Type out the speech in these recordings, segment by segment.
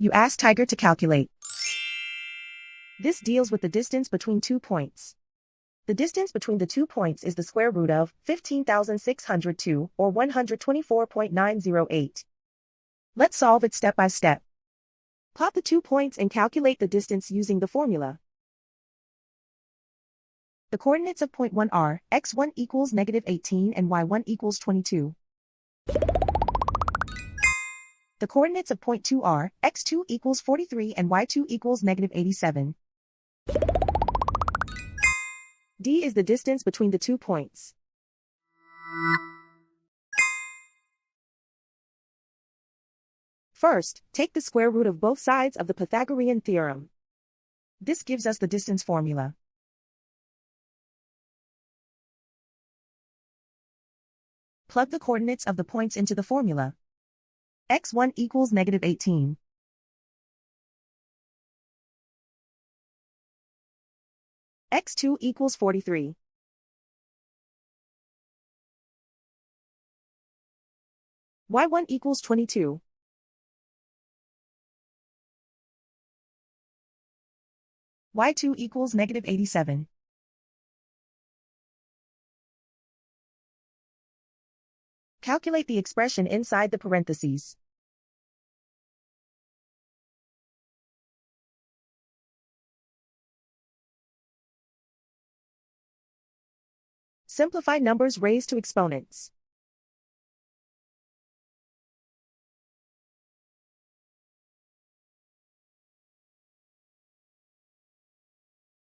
You ask Tiger to calculate. This deals with the distance between 2 points. The distance between the 2 points is the square root of 15,602, or 124.908. Let's solve it step by step. Plot the 2 points and calculate the distance using the formula. The coordinates of point 1 are x1 equals -18 and y1 equals 22. The coordinates of point 2 are x2 equals 43 and y2 equals -87. D is the distance between the 2 points. First, take the square root of both sides of the Pythagorean theorem. This gives us the distance formula. Plug the coordinates of the points into the formula. x1 equals -18. x2 equals 43. y1 equals 22. y2 equals -87. Calculate the expression inside the parentheses. Simplify numbers raised to exponents.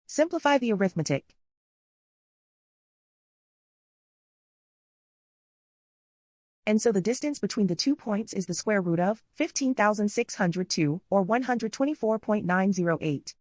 Simplify the arithmetic. And so the distance between the 2 points is the square root of 15,602, or 124.908.